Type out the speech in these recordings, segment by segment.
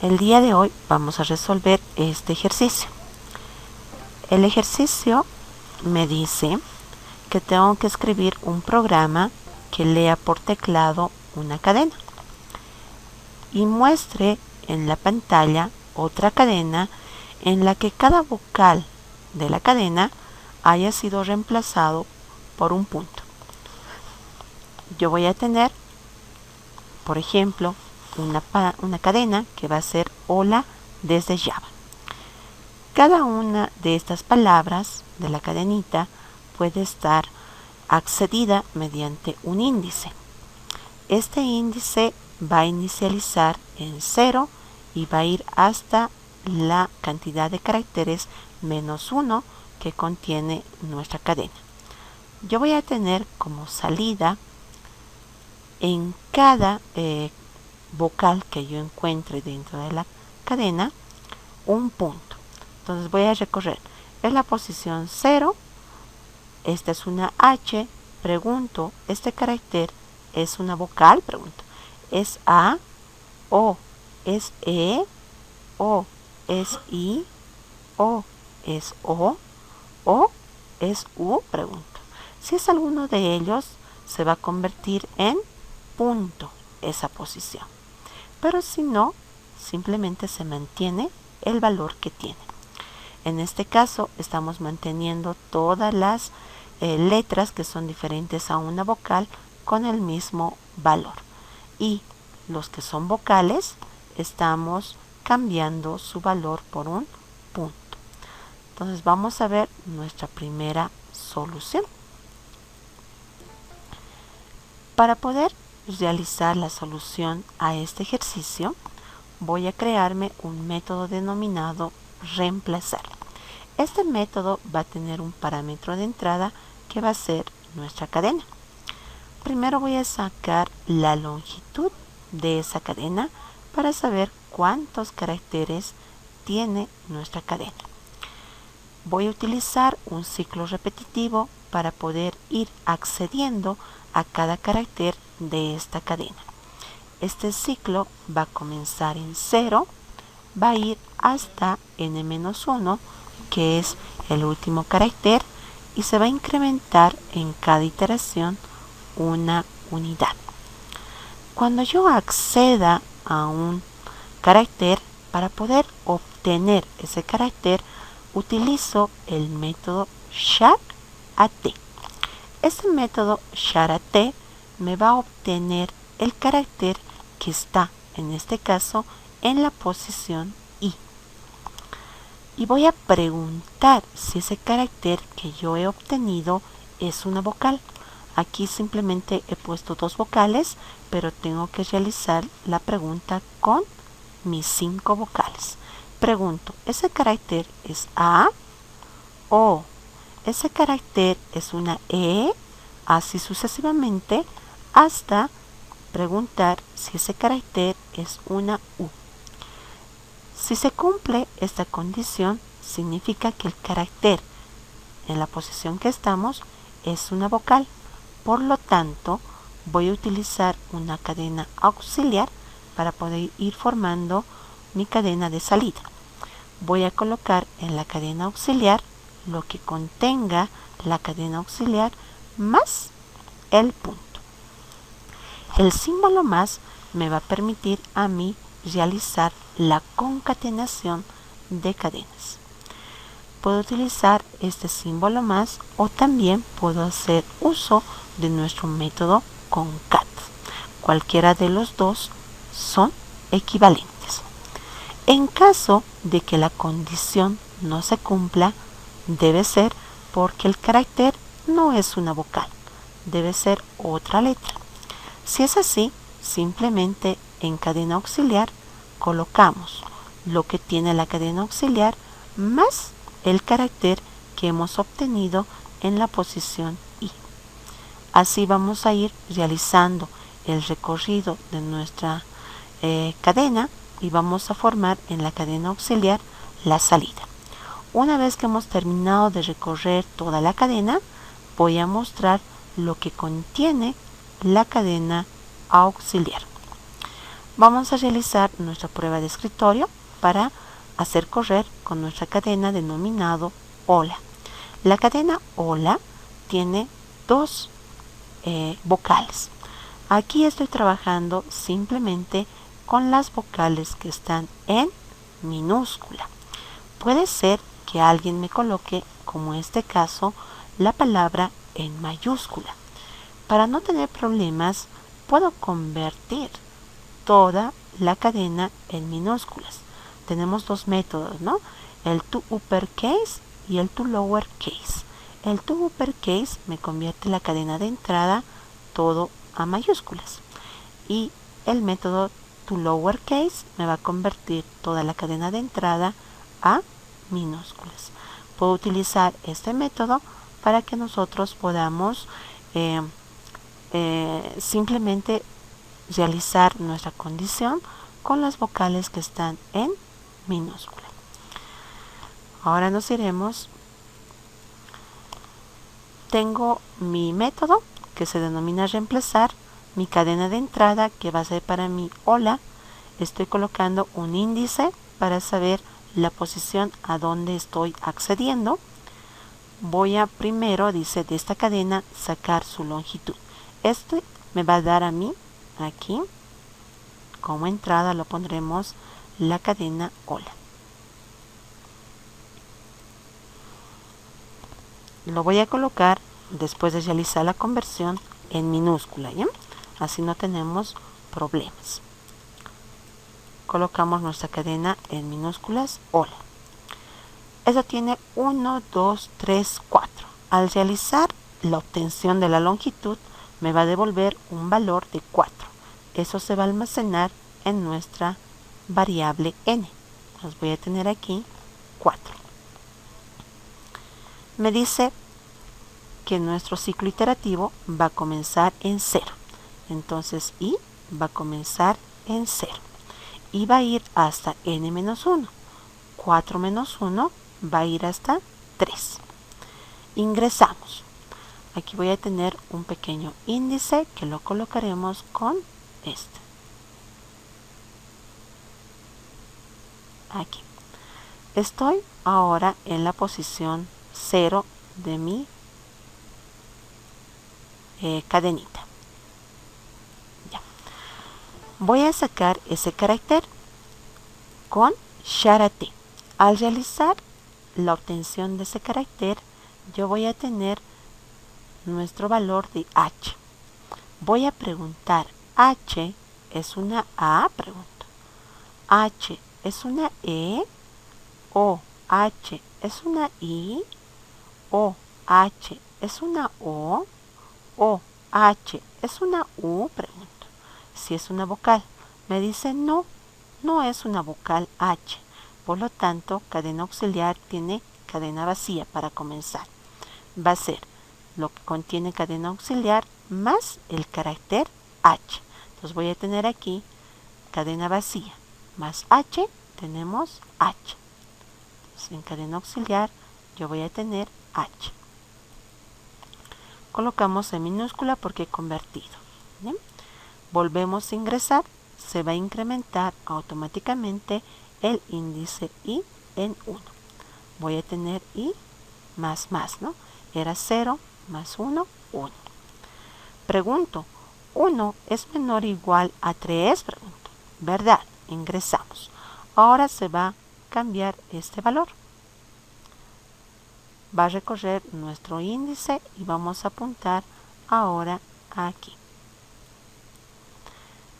El día de hoy vamos a resolver este ejercicio. El ejercicio me dice que tengo que escribir un programa que lea por teclado una cadena y muestre en la pantalla otra cadena en la que cada vocal de la cadena haya sido reemplazado por un punto. Yo voy a tener, por ejemplo, una cadena que va a ser hola desde Java. Cada una de estas palabras de la cadenita puede estar accedida mediante un índice. Este índice va a inicializar en 0 y va a ir hasta la cantidad de caracteres -1 que contiene nuestra cadena. Yo voy a tener como salida en cada vocal que yo encuentre dentro de la cadena un punto. Entonces voy a recorrer en la posición 0. Esta es una H. Pregunto, ¿este carácter es una vocal? Pregunto, ¿es A? ¿O es E? ¿O es I? ¿O es O? ¿O es U? Pregunto. Si es alguno de ellos, se va a convertir en punto esa posición. Pero si no, simplemente se mantiene el valor que tiene. En este caso, estamos manteniendo todas las letras que son diferentes a una vocal con el mismo valor. Y los que son vocales, estamos cambiando su valor por un punto. Entonces vamos a ver nuestra primera solución. Para poder realizar la solución a este ejercicio, voy a crearme un método denominado reemplazar. Este método va a tener un parámetro de entrada que va a ser nuestra cadena. Primero voy a sacar la longitud de esa cadena para saber cuántos caracteres tiene nuestra cadena. Voy a utilizar un ciclo repetitivo para poder ir accediendo a cada carácter de esta cadena. Este ciclo va a comenzar en 0, va a ir hasta n-1, que es el último carácter, y se va a incrementar en cada iteración una unidad. Cuando yo acceda a un carácter, para poder obtener ese carácter, utilizo el método char@. Este método char@, me va a obtener el carácter que está, en este caso, en la posición I. Y voy a preguntar si ese carácter que yo he obtenido es una vocal. Aquí simplemente he puesto 2 vocales, pero tengo que realizar la pregunta con mis 5 vocales. Pregunto, ¿ese carácter es A? ¿O ese carácter es una E? Así sucesivamente hasta preguntar si ese carácter es una U. Si se cumple esta condición, significa que el carácter en la posición que estamos es una vocal. Por lo tanto, voy a utilizar una cadena auxiliar para poder ir formando mi cadena de salida. Voy a colocar en la cadena auxiliar lo que contenga la cadena auxiliar más el punto. El símbolo más me va a permitir a mí realizar la concatenación de cadenas. Puedo utilizar este símbolo más o también puedo hacer uso de nuestro método concat. Cualquiera de los dos son equivalentes. En caso de que la condición no se cumpla, debe ser porque el carácter no es una vocal, debe ser otra letra. Si es así, simplemente en cadena auxiliar colocamos lo que tiene la cadena auxiliar más el carácter que hemos obtenido en la posición I. Así vamos a ir realizando el recorrido de nuestra cadena y vamos a formar en la cadena auxiliar la salida. Una vez que hemos terminado de recorrer toda la cadena, voy a mostrar lo que contiene la cadena auxiliar. Vamos a realizar nuestra prueba de escritorio para hacer correr con nuestra cadena denominado hola. La cadena hola tiene dos vocales. Aquí estoy trabajando simplemente con las vocales que están en minúscula. Puede ser que alguien me coloque, como en este caso, la palabra en mayúscula. Para no tener problemas, puedo convertir toda la cadena en minúsculas. Tenemos dos métodos, ¿no? El to uppercase y el to lowercase. El to uppercase me convierte la cadena de entrada todo a mayúsculas. Y el método to lowercase me va a convertir toda la cadena de entrada a minúsculas. Puedo utilizar este método para que nosotros podamos simplemente realizar nuestra condición con las vocales que están en minúscula. Ahora nos iremos. Tengo mi método que se denomina reemplazar, mi cadena de entrada que va a ser para mi hola. Estoy colocando un índice para saber la posición a donde estoy accediendo. Voy a primero, dice, de esta cadena sacar su longitud. Este me va a dar a mí aquí como entrada, lo pondremos la cadena hola. Lo voy a colocar después de realizar la conversión en minúscula, ¿ya? Así no tenemos problemas. Colocamos nuestra cadena en minúsculas hola. Eso tiene 1, 2, 3, 4. Al realizar la obtención de la longitud me va a devolver un valor de 4. Eso se va a almacenar en nuestra variable n. Entonces voy a tener aquí 4. Me dice que nuestro ciclo iterativo va a comenzar en 0. Entonces i va a comenzar en 0. Y va a ir hasta n-1. 4 menos 1 va a ir hasta 3. Ingresamos. Aquí voy a tener un pequeño índice que lo colocaremos con este. Aquí. Estoy ahora en la posición 0 de mi cadenita. Ya. Voy a sacar ese carácter con Shara-T. Al realizar la obtención de ese carácter, yo voy a tener nuestro valor de h. Voy a preguntar, ¿h es una A? Pregunto. ¿H es una E? ¿O H es una I? ¿O H es una O? ¿O H es una U? Pregunto. Si es una vocal. Me dice no, no es una vocal H. Por lo tanto, cadena auxiliar tiene cadena vacía para comenzar. Va a ser lo que contiene cadena auxiliar más el carácter H. Entonces voy a tener aquí cadena vacía más H, tenemos H. Entonces en cadena auxiliar yo voy a tener H. Colocamos en minúscula porque he convertido. ¿Bien? Volvemos a ingresar, se va a incrementar automáticamente el índice i en 1. Voy a tener i más, ¿no? Era 0 más 1, 1. Pregunto, ¿1 es menor o igual a 3? Pregunto. ¿Verdad? Ingresamos. Ahora se va a cambiar este valor. Va a recorrer nuestro índice y vamos a apuntar ahora aquí.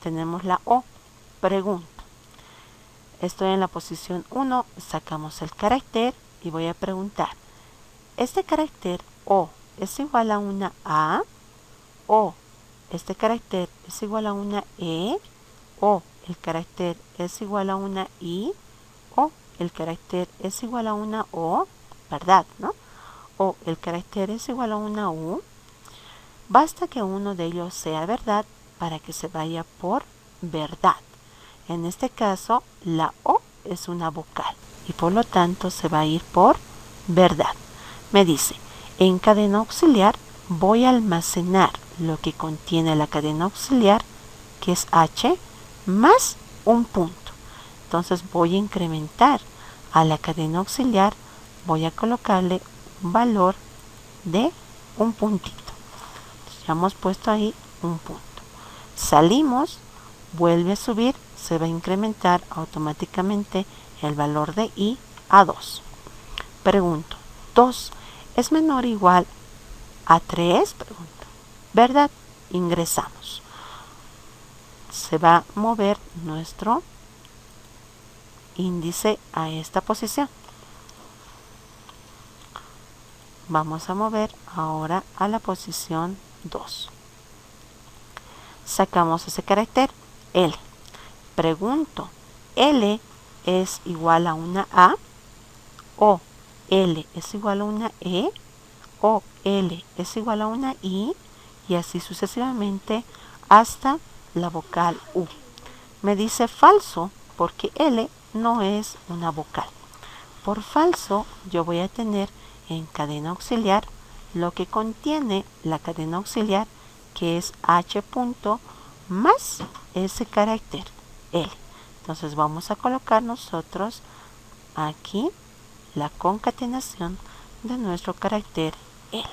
Tenemos la O. Pregunto. Estoy en la posición 1, sacamos el carácter y voy a preguntar. ¿Este carácter O es igual a una A? ¿O este carácter es igual a una E? ¿O el carácter es igual a una I? ¿O el carácter es igual a una O? ¿Verdad, no? ¿O el carácter es igual a una U? Basta que uno de ellos sea verdad para que se vaya por verdad. En este caso, la O es una vocal y por lo tanto se va a ir por verdad. Me dice, en cadena auxiliar voy a almacenar lo que contiene la cadena auxiliar, que es H, más un punto. Entonces voy a incrementar a la cadena auxiliar, voy a colocarle un valor de un puntito. Entonces, ya hemos puesto ahí un punto. Salimos, vuelve a subir, se va a incrementar automáticamente el valor de I a 2. Pregunto, 2 es menor o igual a 3, pregunto, ¿verdad? Ingresamos. Se va a mover nuestro índice a esta posición. Vamos a mover ahora a la posición 2. Sacamos ese carácter L. Pregunto, L es igual a una A, o L es igual a una E, o L es igual a una I, y así sucesivamente hasta la vocal U. Me dice falso porque L no es una vocal. Por falso yo voy a tener en cadena auxiliar lo que contiene la cadena auxiliar, que es H punto más ese carácter L. Entonces vamos a colocar nosotros aquí la concatenación de nuestro carácter L.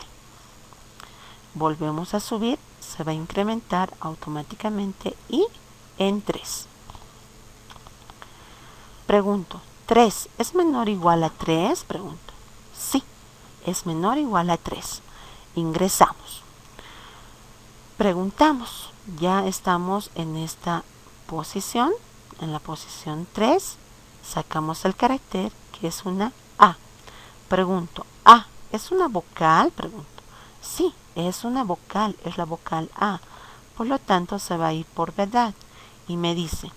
Volvemos a subir, se va a incrementar automáticamente y en 3. Pregunto, ¿3 es menor o igual a 3? Pregunto. Sí, es menor o igual a 3. Ingresamos. Preguntamos, ya estamos en esta posición, en la posición 3, sacamos el carácter que es una A. Pregunto, ¿A es una vocal? Pregunto. Sí, es una vocal, es la vocal A. Por lo tanto, se va a ir por verdad. Y me dice,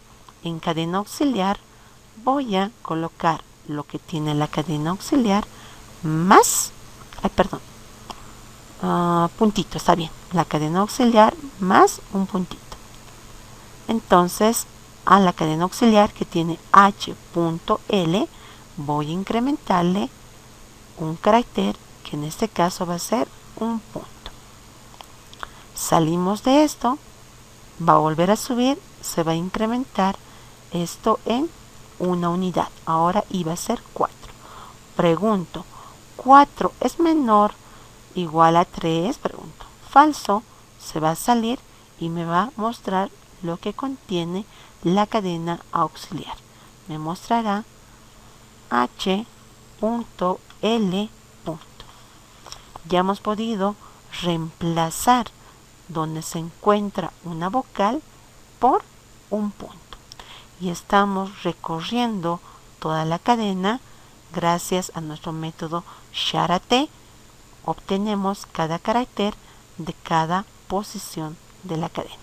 en cadena auxiliar voy a colocar lo que tiene la cadena auxiliar más, puntito, está bien, la cadena auxiliar más un puntito. Entonces, a la cadena auxiliar que tiene H.L voy a incrementarle un carácter que en este caso va a ser un punto. Salimos de esto, va a volver a subir, se va a incrementar esto en una unidad. Ahora iba a ser 4. Pregunto, ¿4 es menor o igual a 3? Pregunto. Falso, se va a salir y me va a mostrar lo que contiene la cadena auxiliar. Me mostrará H.L. Ya hemos podido reemplazar donde se encuentra una vocal por un punto. Y estamos recorriendo toda la cadena gracias a nuestro método Charité. Obtenemos cada carácter de cada posición de la cadena.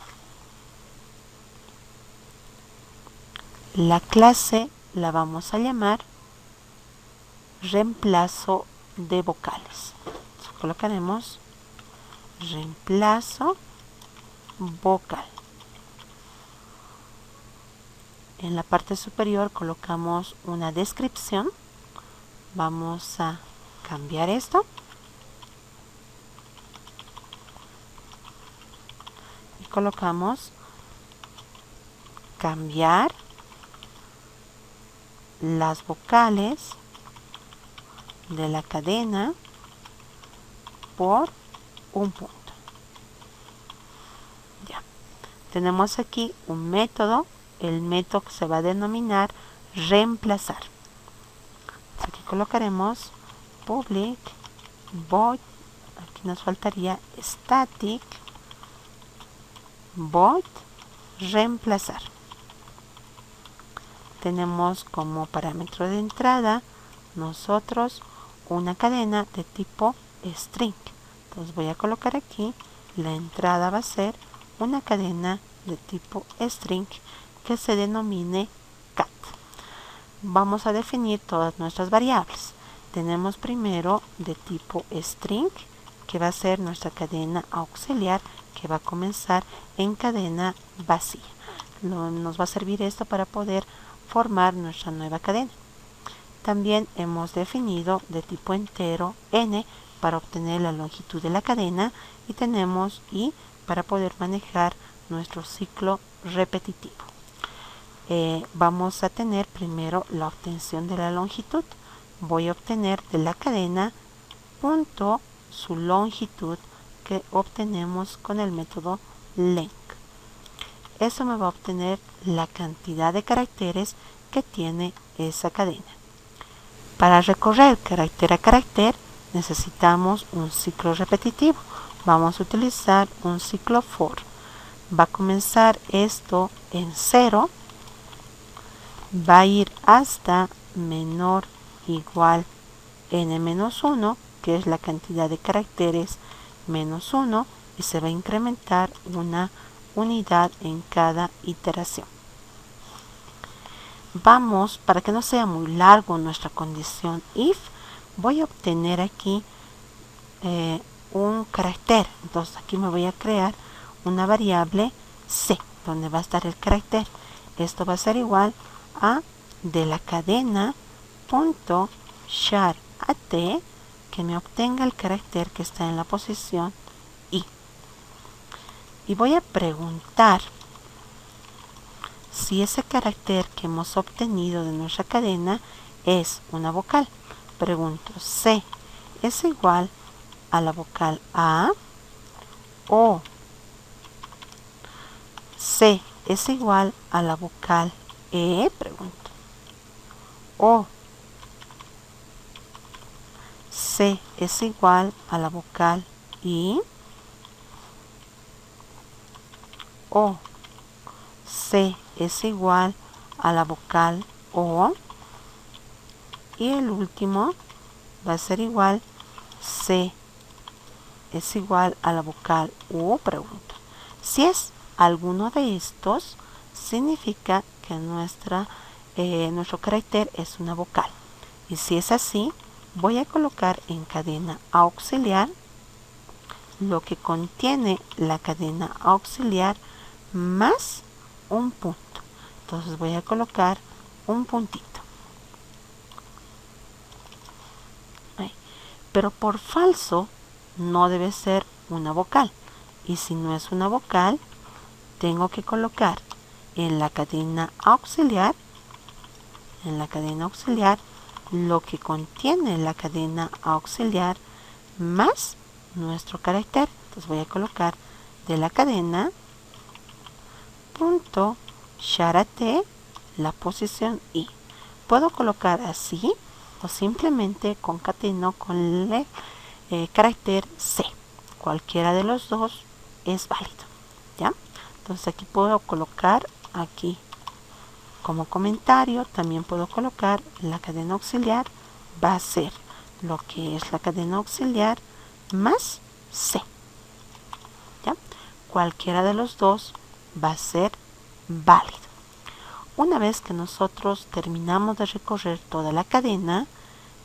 La clase la vamos a llamar reemplazo de vocales. Entonces, colocaremos reemplazo vocal. En la parte superior colocamos una descripción. Vamos a cambiar esto. Y colocamos cambiar las vocales de la cadena por un punto. Ya. Tenemos aquí un método, el método que se va a denominar reemplazar. Aquí colocaremos public void, aquí nos faltaría static void reemplazar. Tenemos como parámetro de entrada nosotros una cadena de tipo string. Entonces voy a colocar aquí, la entrada va a ser una cadena de tipo string que se denomine cat. Vamos a definir todas nuestras variables. Tenemos primero de tipo string, que va a ser nuestra cadena auxiliar, que va a comenzar en cadena vacía. Nos va a servir esto para poder formar nuestra nueva cadena. También hemos definido de tipo entero n para obtener la longitud de la cadena, y tenemos i para poder manejar nuestro ciclo repetitivo. vamos a tener primero la obtención de la longitud. Voy a obtener de la cadena punto su longitud que obtenemos con el método length. Eso me va a obtener la cantidad de caracteres que tiene esa cadena. Para recorrer carácter a carácter necesitamos un ciclo repetitivo. Vamos a utilizar un ciclo for. Va a comenzar esto en 0, va a ir hasta menor igual n-1, que es la cantidad de caracteres menos 1, y se va a incrementar una unidad en cada iteración. Vamos, para que no sea muy largo nuestra condición if, voy a obtener aquí un carácter. Entonces aquí me voy a crear una variable c, donde va a estar el carácter. Esto va a ser igual a de la cadena punto char at, que me obtenga el carácter que está en la posición i. Y voy a preguntar si ese carácter que hemos obtenido de nuestra cadena es una vocal. Pregunto, C es igual a la vocal A, o C es igual a la vocal E, pregunto, o C es igual a la vocal I, o C es igual a la vocal O, y el último va a ser igual C es igual a la vocal U, pregunto. Si es alguno de estos, significa que nuestro carácter es una vocal. Y si es así, voy a colocar en cadena auxiliar lo que contiene la cadena auxiliar más un punto. Entonces voy a colocar un puntito. Ahí. Pero por falso no debe ser una vocal. Y si no es una vocal, tengo que colocar en la cadena auxiliar, lo que contiene la cadena auxiliar más nuestro carácter. Entonces voy a colocar de la cadena punto charate la posición i. Puedo colocar así o simplemente concateno con el carácter c. Cualquiera de los dos es válido, ¿ya? Entonces aquí puedo colocar aquí como comentario, también puedo colocar la cadena auxiliar va a ser lo que es la cadena auxiliar más c, ¿ya? Cualquiera de los dos va a ser válido. Una vez que nosotros terminamos de recorrer toda la cadena,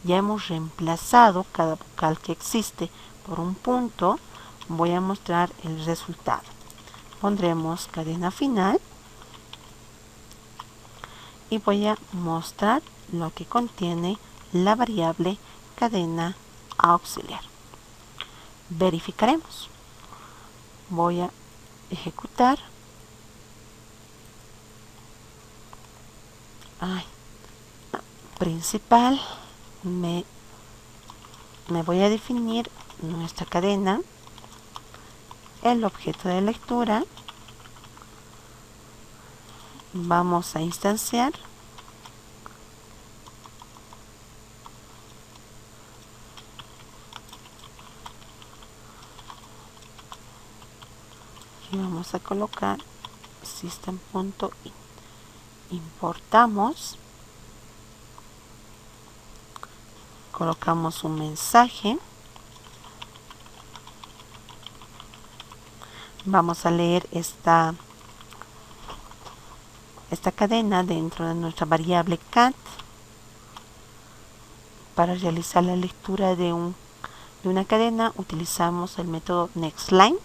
ya hemos reemplazado cada vocal que existe por un punto. Voy a mostrar el resultado. Pondremos cadena final y voy a mostrar lo que contiene la variable cadena auxiliar. Verificaremos. Voy a ejecutar. Principal. Me voy a definir nuestra cadena, el objeto de lectura. Vamos a instanciar y vamos a colocar system.in. Importamos, colocamos un mensaje, vamos a leer esta cadena dentro de nuestra variable cat. Para realizar la lectura de una cadena utilizamos el método nextLine,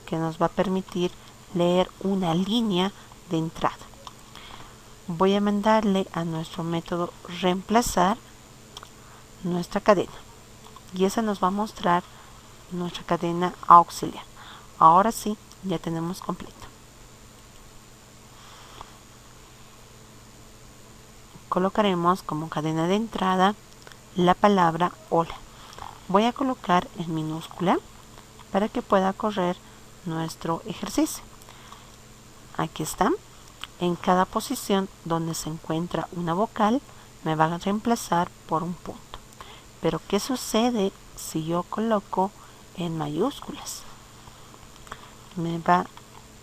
que nos va a permitir leer una línea de entrada. Voy a mandarle a nuestro método reemplazar nuestra cadena, y esa nos va a mostrar nuestra cadena auxiliar. Ahora sí, ya tenemos completo. colocaremos como cadena de entrada la palabra hola. Voy a colocar en minúscula para que pueda correr nuestro ejercicio. Aquí está. En cada posición donde se encuentra una vocal me va a reemplazar por un punto. Pero ¿qué sucede si yo coloco en mayúsculas? Me va a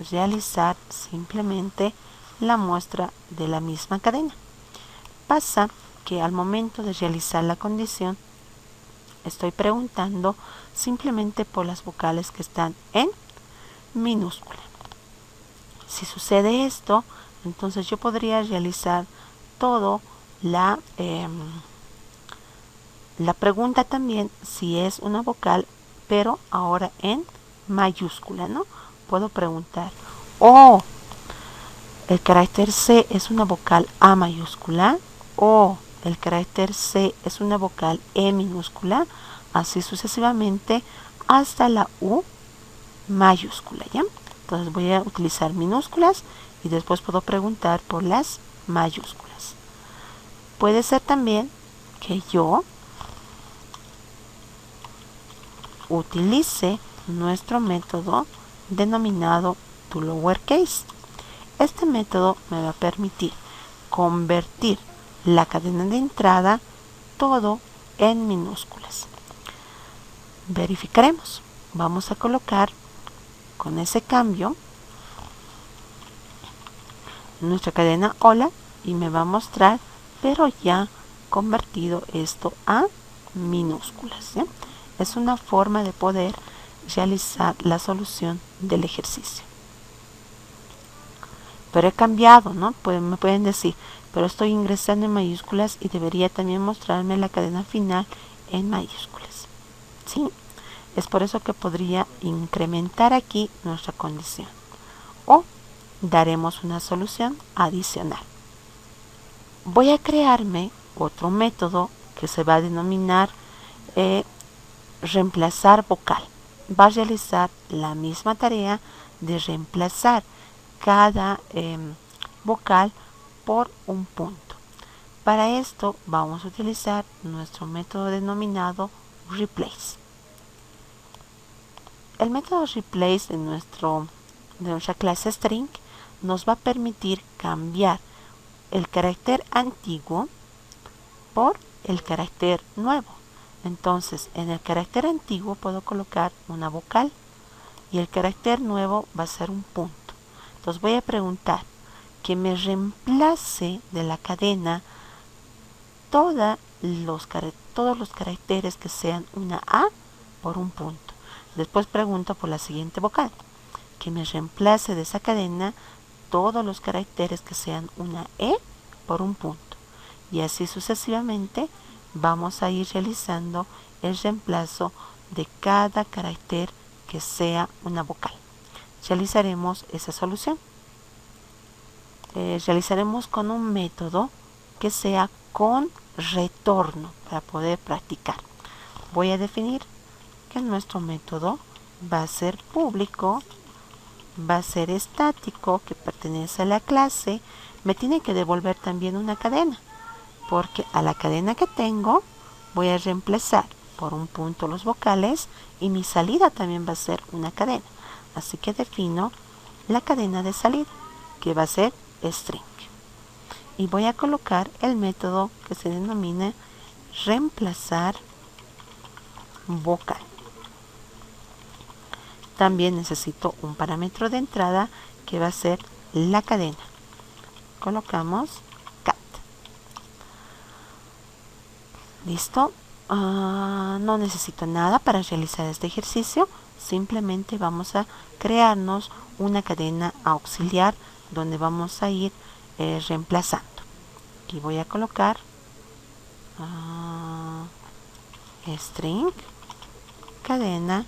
realizar simplemente la muestra de la misma cadena. Pasa que al momento de realizar la condición estoy preguntando simplemente por las vocales que están en minúscula. Si sucede esto, entonces yo podría realizar todo la pregunta también si es una vocal, pero ahora en mayúscula, ¿no? Puedo preguntar, oh, el carácter C es una vocal A mayúscula, o el carácter C es una vocal E minúscula, así sucesivamente hasta la U mayúscula, ¿ya? Entonces voy a utilizar minúsculas y después puedo preguntar por las mayúsculas. Puede ser también que yo utilice nuestro método denominado toLowerCase. Este método me va a permitir convertir la cadena de entrada todo en minúsculas. Verificaremos. Vamos a colocar con ese cambio nuestra cadena hola y me va a mostrar, pero ya convertido esto a minúsculas, ¿sí? Es una forma de poder realizar la solución del ejercicio. Pero he cambiado, ¿no? Me pueden decir, pero estoy ingresando en mayúsculas y debería también mostrarme la cadena final en mayúsculas, ¿sí? Es por eso que podría incrementar aquí nuestra condición. O daremos una solución adicional. Voy a crearme otro método que se va a denominar reemplazar vocal. Va a realizar la misma tarea de reemplazar cada vocal por un punto. Para esto vamos a utilizar nuestro método denominado replace. El método replace de nuestra clase string nos va a permitir cambiar el carácter antiguo por el carácter nuevo. Entonces, en el carácter antiguo puedo colocar una vocal y el carácter nuevo va a ser un punto. Entonces voy a preguntar que me reemplace de la cadena todos los caracteres que sean una A por un punto. Después pregunto por la siguiente vocal, que me reemplace de esa cadena todos los caracteres que sean una E por un punto. Y así sucesivamente vamos a ir realizando el reemplazo de cada carácter que sea una vocal. Realizaremos esa solución. Realizaremos con un método que sea con retorno para poder practicar. Voy a definir que nuestro método va a ser público, va a ser estático, que pertenece a la clase. Me tiene que devolver también una cadena, porque a la cadena que tengo voy a reemplazar por un punto los vocales y mi salida también va a ser una cadena. Así que defino la cadena de salida, que va a ser string. Y voy a colocar el método que se denomina reemplazar vocal. También necesito un parámetro de entrada que va a ser la cadena. Colocamos cat. Listo. No necesito nada para realizar este ejercicio. Simplemente vamos a crearnos una cadena auxiliar donde vamos a ir reemplazando. Aquí voy a colocar string cadena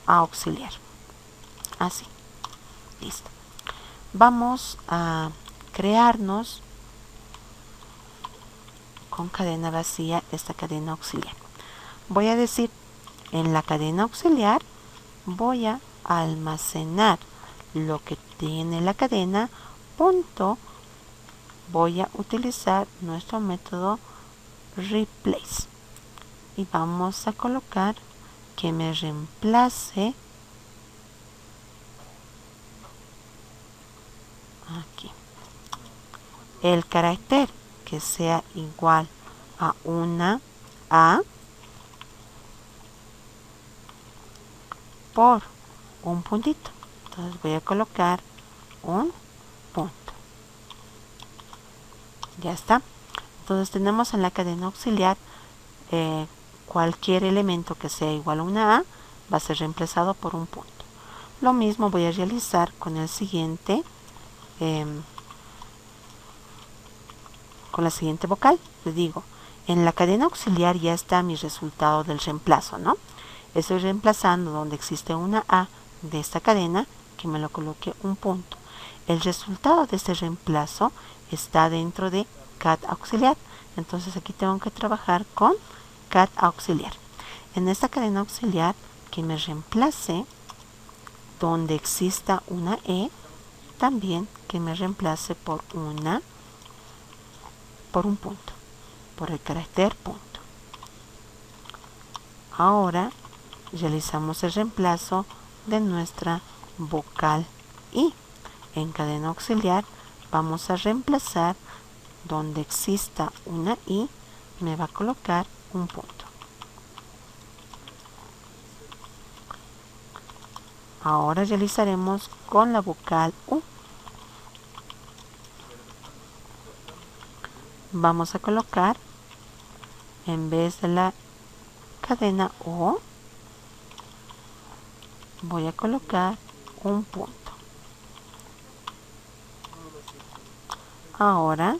auxiliar. Así. Listo. Vamos a crearnos con cadena vacía esta cadena auxiliar. Voy a decir, en la cadena auxiliar voy a almacenar lo que tiene la cadena, punto voy a utilizar nuestro método replace y vamos a colocar que me reemplace aquí el carácter que sea igual a una A por un puntito. Entonces voy a colocar un punto. Ya está. Entonces tenemos en la cadena auxiliar cualquier elemento que sea igual a una A va a ser reemplazado por un punto. Lo mismo voy a realizar con el siguiente con la siguiente vocal. Les digo, en la cadena auxiliar ya está mi resultado del reemplazo, ¿no? Estoy reemplazando donde existe una A de esta cadena, que me lo coloque un punto. El resultado de este reemplazo está dentro de cat auxiliar. Entonces aquí tengo que trabajar con cat auxiliar. En esta cadena auxiliar que me reemplace donde exista una E, también que me reemplace por un punto, por el carácter punto. Ahora realizamos el reemplazo de nuestra vocal I. En cadena auxiliar vamos a reemplazar donde exista una I, me va a colocar un punto. Ahora realizaremos con la vocal U. Vamos a colocar, en vez de la cadena O, voy a colocar un punto. Ahora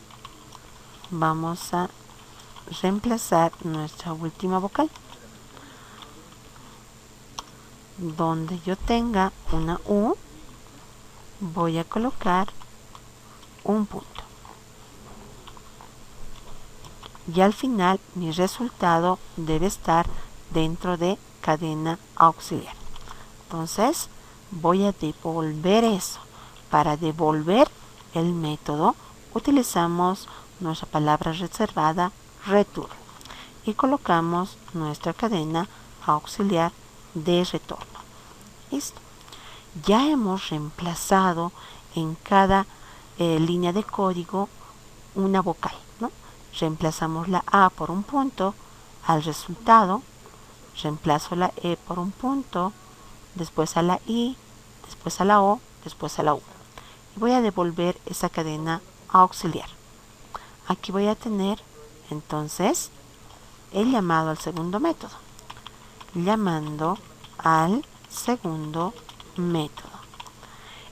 vamos a reemplazar nuestra última vocal. Donde yo tenga una U, voy a colocar un punto. Y al final mi resultado debe estar dentro de cadena auxiliar. Entonces voy a devolver eso. Para devolver el método utilizamos nuestra palabra reservada return y colocamos nuestra cadena auxiliar de retorno. Listo. Ya hemos reemplazado en cada línea de código una vocal, ¿no? Reemplazamos la A por un punto al resultado, reemplazo la E por un punto, después a la I, después a la O, después a la U. Y voy a devolver esa cadena auxiliar. Aquí voy a tener entonces el llamado al segundo método. Llamando al segundo método.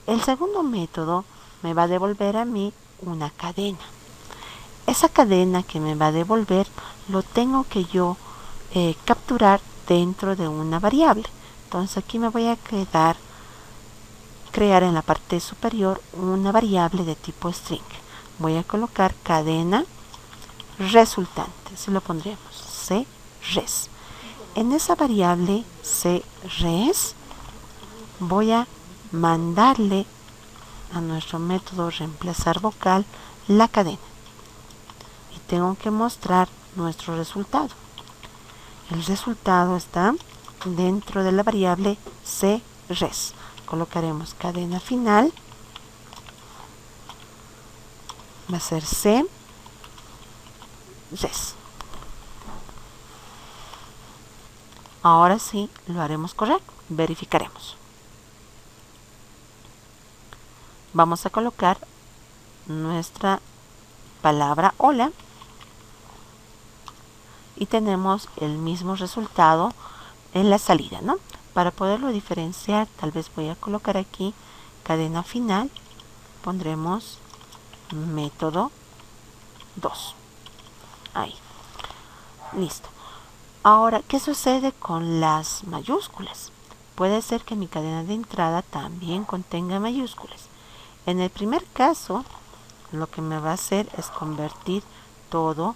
El segundo método me va a devolver a mí una cadena. Esa cadena que me va a devolver lo tengo que yo capturar dentro de una variable. Entonces aquí me voy a crear en la parte superior una variable de tipo string. Voy a colocar cadena resultante. Así lo pondremos. cres. En esa variable cres voy a mandarle a nuestro método reemplazar vocal la cadena. Y tengo que mostrar nuestro resultado. El resultado está dentro de la variable cres. Colocaremos cadena final. Va a ser cres. Ahora sí lo haremos correcto. Verificaremos. Vamos a colocar nuestra palabra hola y tenemos el mismo resultado en la salida, ¿no? Para poderlo diferenciar, tal vez voy a colocar aquí cadena final, pondremos método 2. Ahí. Listo. Ahora, ¿qué sucede con las mayúsculas? Puede ser que mi cadena de entrada también contenga mayúsculas. En el primer caso, lo que me va a hacer es convertir todo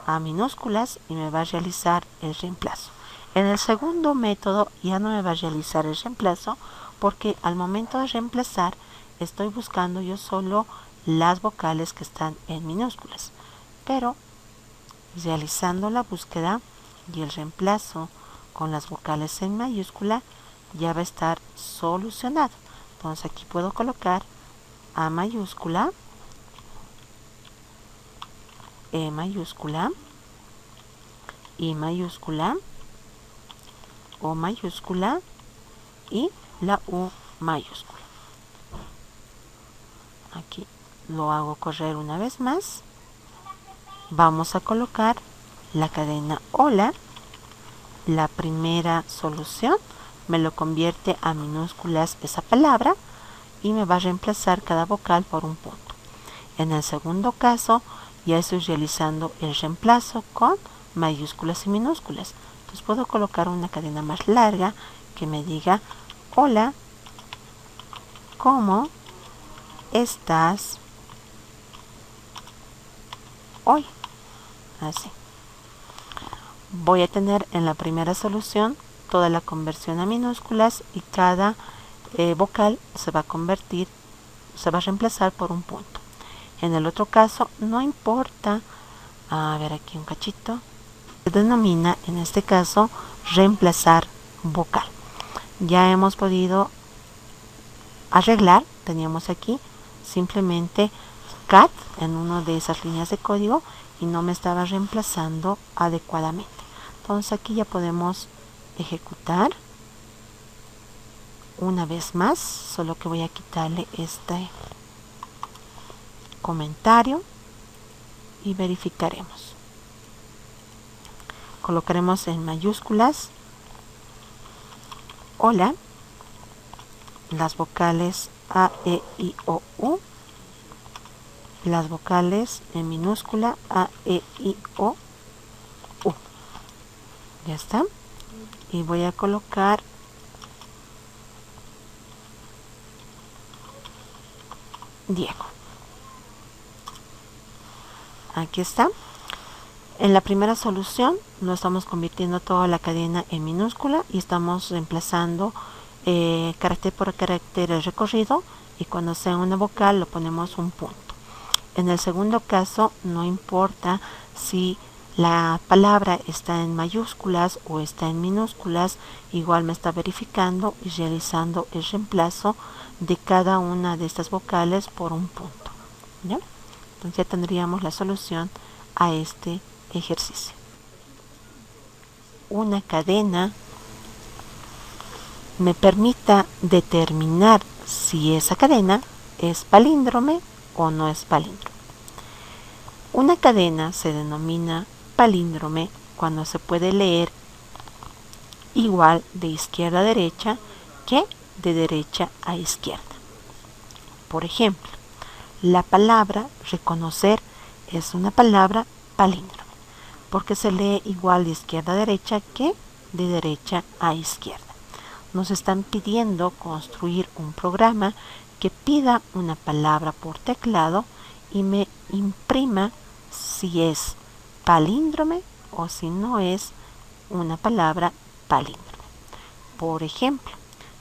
a minúsculas y me va a realizar el reemplazo. En el segundo método ya no me va a realizar el reemplazo porque al momento de reemplazar estoy buscando yo solo las vocales que están en minúsculas. Pero realizando la búsqueda y el reemplazo con las vocales en mayúscula, ya va a estar solucionado. Entonces aquí puedo colocar A mayúscula, E mayúscula, I mayúscula, O mayúscula y la U mayúscula. Aquí lo hago correr una vez más. Vamos a colocar la cadena hola. La primera solución me lo convierte a minúsculas esa palabra y me va a reemplazar cada vocal por un punto. En el segundo caso ya estoy realizando el reemplazo con mayúsculas y minúsculas. Entonces puedo colocar una cadena más larga que me diga hola, ¿cómo estás hoy? Así. Voy a tener en la primera solución toda la conversión a minúsculas y cada vocal se va a reemplazar por un punto. En el otro caso no importa, a ver aquí un cachito, se denomina en este caso reemplazar vocal. Ya hemos podido arreglar, teníamos aquí simplemente cat en una de esas líneas de código y no me estaba reemplazando adecuadamente. Entonces aquí ya podemos ejecutar una vez más, solo que voy a quitarle este comentario y verificaremos. Colocaremos en mayúsculas hola, las vocales A, E, I, O, U, las vocales en minúscula A, E, I, O, U. Ya está. Y voy a colocar Diego. Aquí está. En la primera solución lo estamos convirtiendo toda la cadena en minúscula y estamos reemplazando carácter por carácter el recorrido, y cuando sea una vocal lo ponemos un punto. En el segundo caso no importa si la palabra está en mayúsculas o está en minúsculas, igual me está verificando y realizando el reemplazo de cada una de estas vocales por un punto. ¿Ya? Entonces ya tendríamos la solución a este ejercicio. Una cadena me permita determinar si esa cadena es palíndrome o no es palíndrome. Una cadena se denomina palíndrome cuando se puede leer igual de izquierda a derecha que de derecha a izquierda. Por ejemplo, la palabra reconocer es una palabra palíndrome porque se lee igual de izquierda a derecha que de derecha a izquierda. Nos están pidiendo construir un programa que pida una palabra por teclado y me imprima si es palíndrome o si no es una palabra palíndrome. Por ejemplo,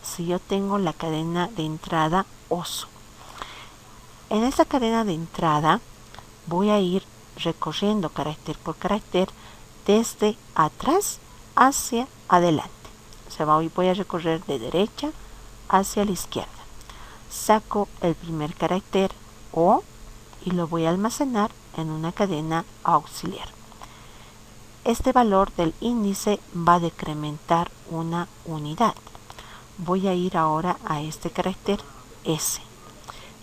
si yo tengo la cadena de entrada oso, en esta cadena de entrada voy a ir recorriendo carácter por carácter desde atrás hacia adelante. O sea, voy a recorrer de derecha hacia la izquierda. Saco el primer carácter O y lo voy a almacenar en una cadena auxiliar. Este valor del índice va a decrementar una unidad. Voy a ir ahora a este carácter S.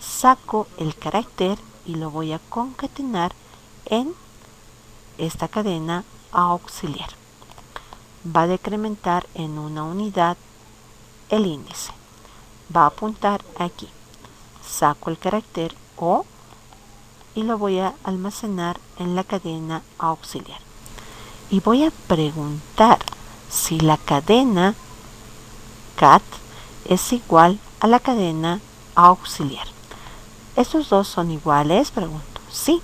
Saco el carácter y lo voy a concatenar en esta cadena auxiliar. Va a decrementar en una unidad el índice. Va a apuntar aquí. Saco el carácter O y lo voy a almacenar en la cadena auxiliar. Y voy a preguntar si la cadena cat es igual a la cadena auxiliar. ¿Estos dos son iguales? Pregunto. Sí,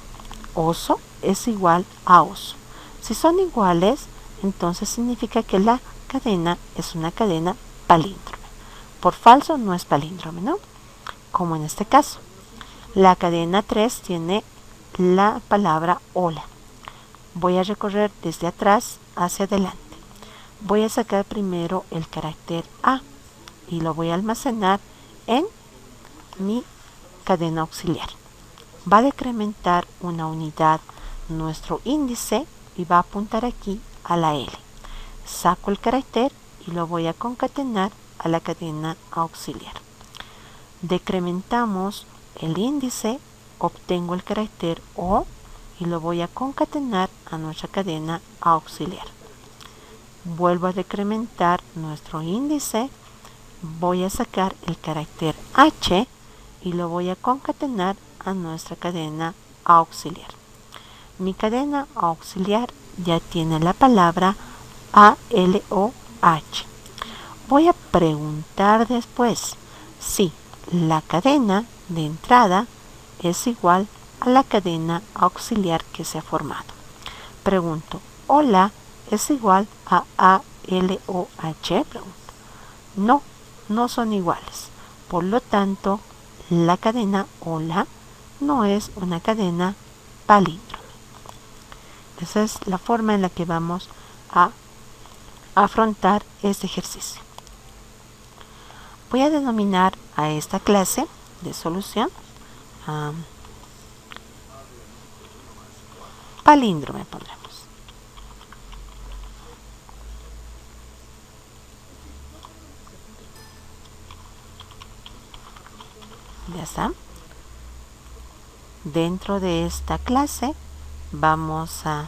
oso es igual a oso. Si son iguales, entonces significa que la cadena es una cadena palíndrome. Por falso no es palíndrome, ¿no? Como en este caso. La cadena 3 tiene la palabra hola. Voy a recorrer desde atrás hacia adelante. Voy a sacar primero el carácter A y lo voy a almacenar en mi cadena auxiliar. Va a decrementar una unidad nuestro índice y va a apuntar aquí a la L. Saco el carácter y lo voy a concatenar a la cadena auxiliar. Decrementamos el índice, obtengo el carácter O y lo voy a concatenar a nuestra cadena auxiliar. Vuelvo a decrementar nuestro índice, voy a sacar el carácter H y lo voy a concatenar a nuestra cadena auxiliar. Mi cadena auxiliar ya tiene la palabra ALOH. Voy a preguntar después si la cadena de entrada es igual a la cadena auxiliar que se ha formado. Pregunto, hola, ¿es igual a ALOH? Pregunto. No, no son iguales. Por lo tanto, la cadena hola no es una cadena palíndrome. Esa es la forma en la que vamos a afrontar este ejercicio. Voy a denominar a esta clase de solución palíndrome, pondremos. Ya está. Dentro de esta clase vamos a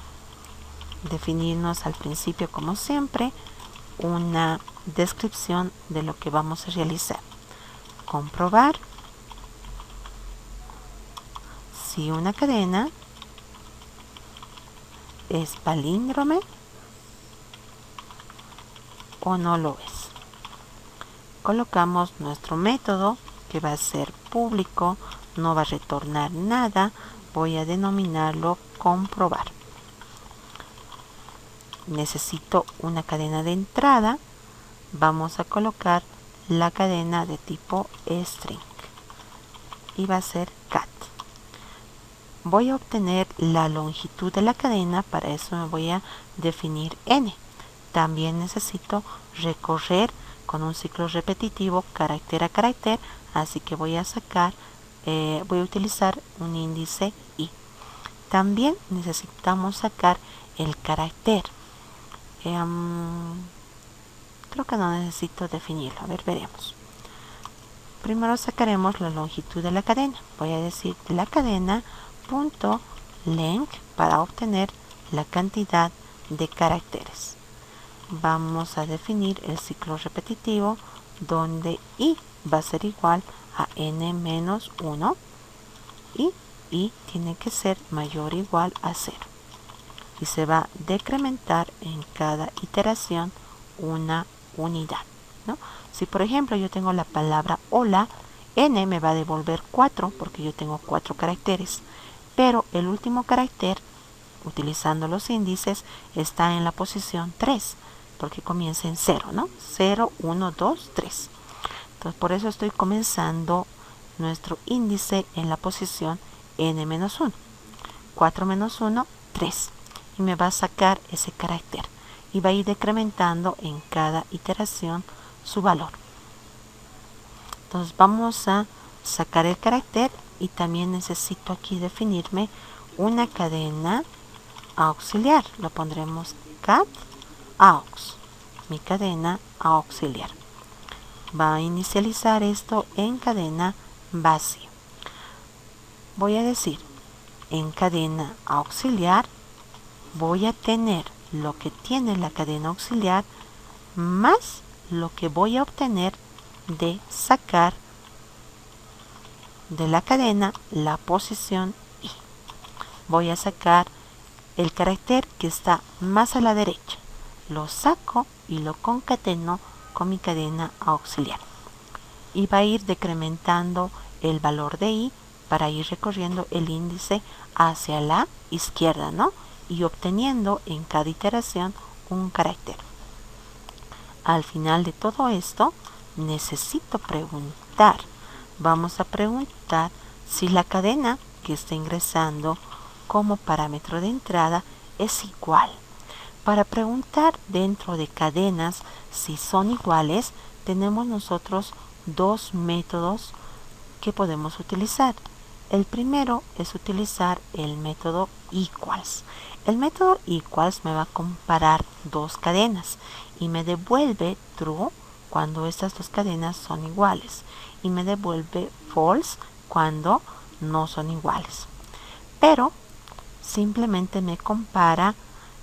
definirnos al principio, como siempre, una descripción de lo que vamos a realizar. Comprobar si una cadena es palíndrome o no lo es. Colocamos nuestro método, que va a ser público, no va a retornar nada. Voy a denominarlo comprobar. Necesito una cadena de entrada. Vamos a colocar la cadena de tipo string y va a ser cat. Voy a obtener la longitud de la cadena, para eso me voy a definir n. También necesito recorrer con un ciclo repetitivo carácter a carácter, así que voy a utilizar un índice i. También necesitamos sacar el carácter. Creo que no necesito definirlo. A ver, veremos. Primero sacaremos la longitud de la cadena. Voy a decir la cadena punto length para obtener la cantidad de caracteres. Vamos a definir el ciclo repetitivo, donde i va a ser igual a n-1 y i tiene que ser mayor o igual a 0. Y se va a decrementar en cada iteración una unidad, ¿no? Si por ejemplo yo tengo la palabra hola, n me va a devolver 4 porque yo tengo 4 caracteres, pero el último carácter, utilizando los índices, está en la posición 3 porque comienza en 0, ¿no? 0, 1, 2, 3. Entonces por eso estoy comenzando nuestro índice en la posición n-1. 4 menos 1, 3. Y me va a sacar ese carácter y va a ir decrementando en cada iteración su valor. Entonces vamos a sacar el carácter y también necesito aquí definirme una cadena auxiliar. Lo pondremos cat aux, mi cadena auxiliar. Va a inicializar esto en cadena vacía. Voy a decir, en cadena auxiliar voy a tener lo que tiene la cadena auxiliar más lo que voy a obtener de sacar de la cadena la posición i. Voy a sacar el carácter que está más a la derecha. Lo saco y lo concateno con mi cadena auxiliar. Y va a ir decrementando el valor de i para ir recorriendo el índice hacia la izquierda, ¿no? Y obteniendo en cada iteración un carácter. Al final de todo esto, necesito preguntar. Vamos a preguntar Si la cadena que está ingresando como parámetro de entrada es igual. Para preguntar dentro de cadenas si son iguales, tenemos nosotros dos métodos que podemos utilizar. El primero es utilizar el método equals. El método equals me va a comparar dos cadenas y me devuelve true cuando estas dos cadenas son iguales y me devuelve false cuando no son iguales. Pero simplemente me compara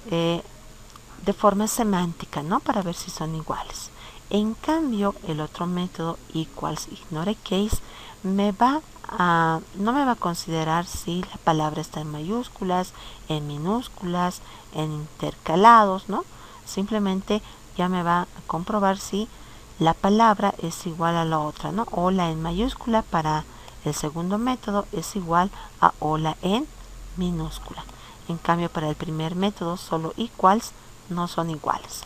de forma semántica, ¿no? Para ver si son iguales. En cambio, el otro método equals ignore case no me va a considerar si la palabra está en mayúsculas, en minúsculas, en intercalados, ¿no? Simplemente ya me va a comprobar si la palabra es igual a la otra, ¿no? Hola en mayúscula para el segundo método es igual a hola en minúscula. En cambio, para el primer método, solo equals no son iguales.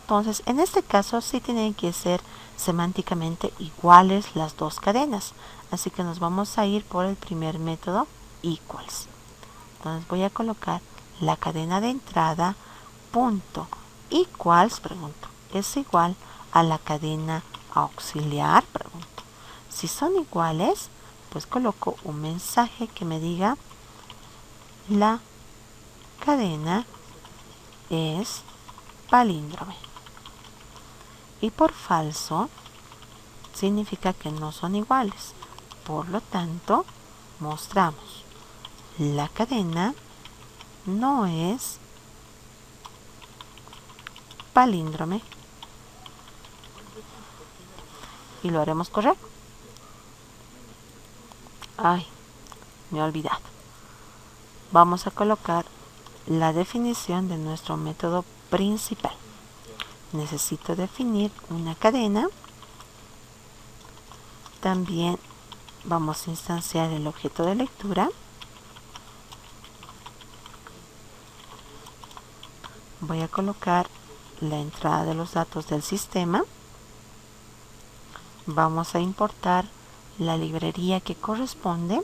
Entonces, en este caso sí tienen que ser semánticamente iguales las dos cadenas. Así que nos vamos a ir por el primer método, equals. Entonces voy a colocar la cadena de entrada, punto, equals, pregunto, es igual a la cadena auxiliar, pregunto. Si son iguales, pues coloco un mensaje que me diga la cadena es palíndrome. Y por falso significa que no son iguales. Por lo tanto, mostramos la cadena no es palíndrome. Y lo haremos correr. Ay, me he olvidado. Vamos a colocar la definición de nuestro método principal. Necesito definir una cadena. También vamos a instanciar el objeto de lectura. Voy a colocar la entrada de los datos del sistema. Vamos a importar la librería que corresponde.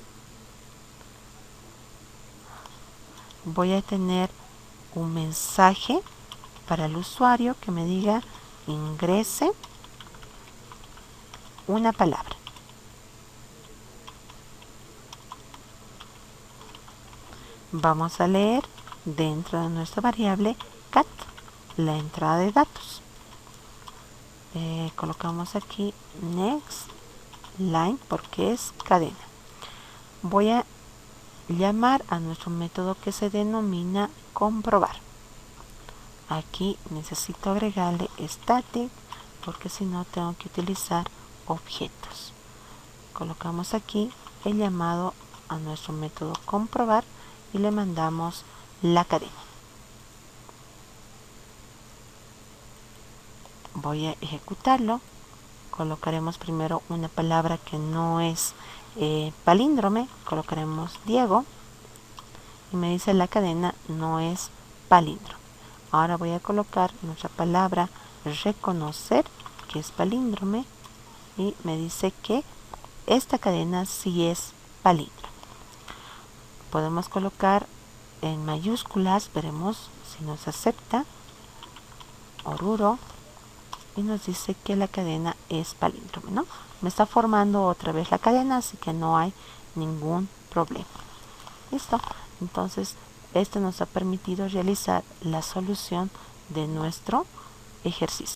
Voy a tener un mensaje para el usuario que me diga ingrese una palabra. Vamos a leer dentro de nuestra variable cat la entrada de datos. Colocamos aquí next line porque es cadena. Voy a llamar a nuestro método que se denomina comprobar. Aquí necesito agregarle static porque si no tengo que utilizar objetos. Colocamos aquí el llamado a nuestro método comprobar y le mandamos la cadena. Voy a ejecutarlo. Colocaremos primero una palabra que no es palíndrome. Colocaremos Diego y me dice la cadena no es palíndrome. Ahora voy a colocar nuestra palabra reconocer, que es palíndrome, y me dice que esta cadena sí es palíndrome. Podemos colocar en mayúsculas, veremos si nos acepta, Oruro, y nos dice que la cadena es palíndrome, ¿no? Me está formando otra vez la cadena, así que no hay ningún problema. Listo. Entonces, esto nos ha permitido realizar la solución de nuestro ejercicio.